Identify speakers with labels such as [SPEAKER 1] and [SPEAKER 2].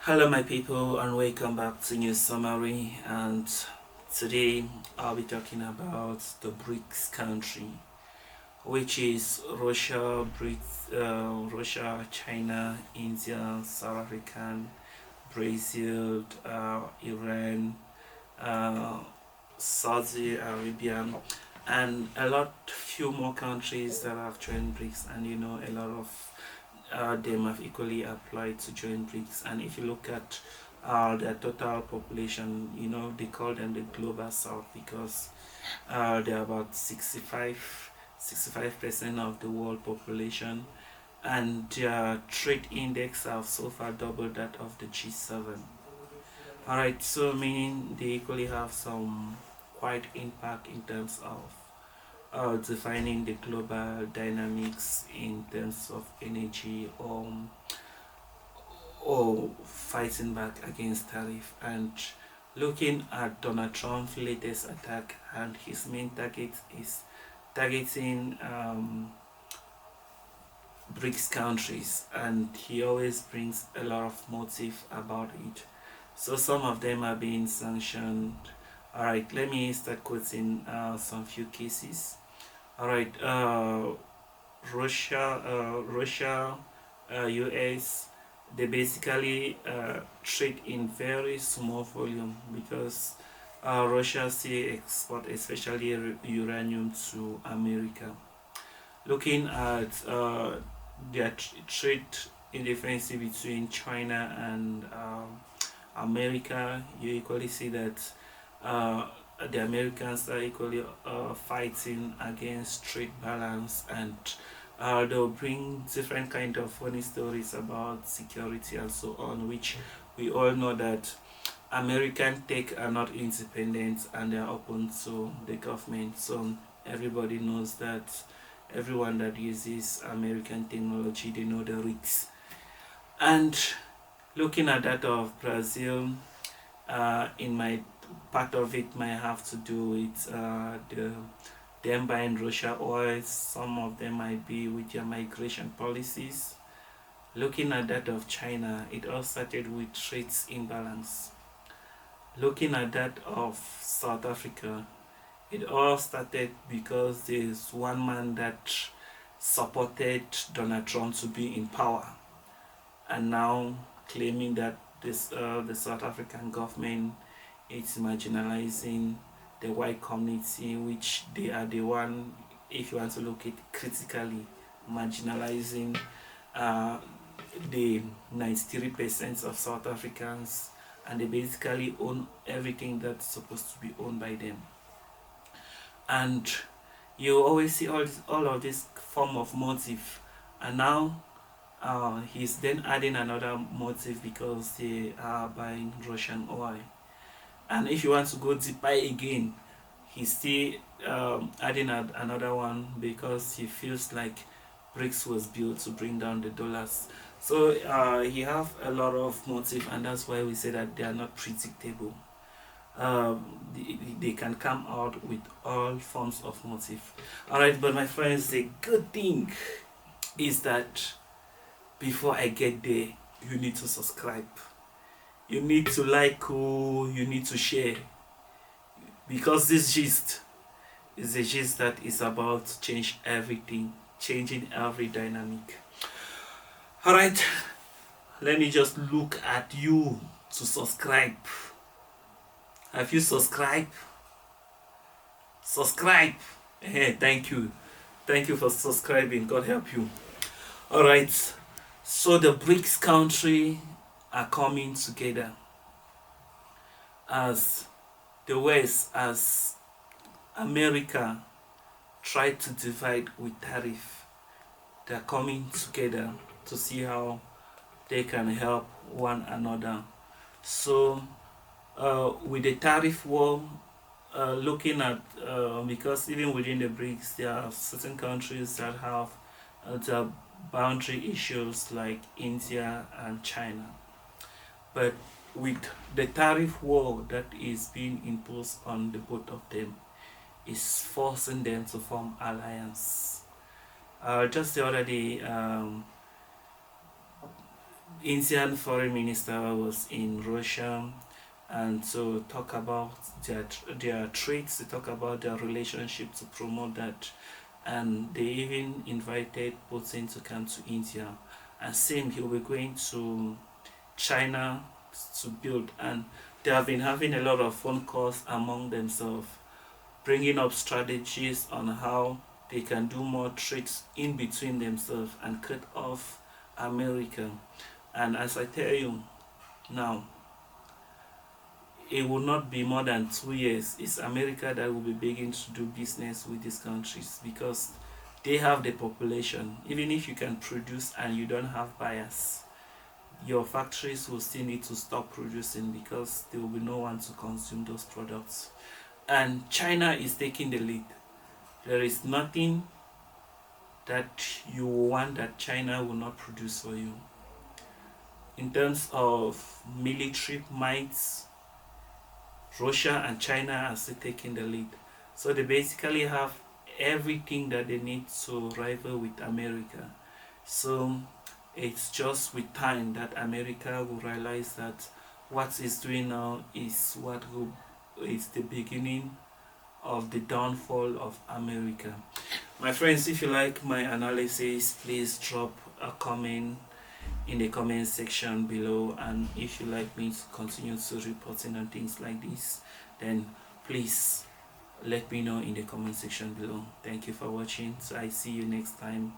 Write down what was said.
[SPEAKER 1] Hello my people and welcome back to News Summary, and today I'll be talking about the BRICS country, which is Russia, China, India, South Africa, Brazil, Iran, uh, Saudi Arabia, and a lot few more countries that have joined BRICS, and a lot of them have equally applied to join BRICS. And if you look at their total population, they call them the global south because they're about 65% of the world population, and their trade index have so far doubled that of the G7. Alright, so meaning they equally have some quite impact in terms of defining the global dynamics in terms of energy, or fighting back against tariff. And looking at Donald Trump's latest attack, and his main target is targeting BRICS countries, and he always brings a lot of motive about it. So some of them are being sanctioned. Alright, let me start quoting some few cases. Alright, Russia, US, they basically trade in very small volume because Russia still export especially uranium to America. Looking at their trade indifference between China and America, you equally see that uh, the Americans are equally fighting against trade balance, and they'll bring different kind of funny stories about security and so on, which we all know that American tech are not independent and they are open to the government. So everybody knows that everyone that uses American technology, they know the risks. And looking at that of Brazil, in my part of it might have to do with them buying Russia oil. Some of them might be with their migration policies. Looking at that of China, it all started with trade imbalance. Looking at that of South Africa, it all started because there's one man that supported Donald Trump to be in power, and now claiming that the South African government is marginalizing the white community, which they are the one, if you want to look at critically, marginalizing uh, the 93% of South Africans, and they basically own everything that's supposed to be owned by them. And you always see all of this form of motive, and now he's then adding another motive because they are buying Russian oil. And if you want to go deeper again, he's still adding another one because he feels like BRICS was built to bring down the dollars. So he have a lot of motive, and that's why we say that they are not predictable. They can come out with all forms of motive. Alright, but my friends, the good thing is that before I get there, you need to subscribe. You need to like, you need to share, because this gist is a gist that is about to change everything, changing every dynamic. Alright, let me just look at you to subscribe. Have you subscribed? Subscribe. Thank you. Thank you for subscribing. God help you. Alright, so the BRICS country are coming together as the West, as America tried to divide with tariff. They're coming together to see how they can help one another. So with the tariff war, looking at because even within the BRICS there are certain countries that have the boundary issues like India and China. But with the tariff war that is being imposed on the both of them, is forcing them to form alliance. Just the other day, Indian foreign minister was in Russia, and to talk about their traits, to talk about their relationship, to promote that. And they even invited Putin to come to India, and same, he'll be going to China to build. And they have been having a lot of phone calls among themselves, bringing up strategies on how they can do more trades in between themselves and cut off America. And as I tell you now, it will not be more than 2 years. It's America that will be beginning to do business with these countries, because they have the population. Even if you can produce and you don't have buyers, your factories will still need to stop producing, because there will be no one to consume those products. And China is taking the lead. There is nothing that you want that China will not produce for you. In terms of military might, Russia and China are still taking the lead. So they basically have everything that they need to rival with America. So it's just with time that America will realize that what it's doing now is is the beginning of the downfall of America. My friends, if you like my analysis, please drop a comment in the comment section below. And if you like me to continue to reporting on things like this, then please let me know in the comment section below. Thank you for watching. So I see you next time.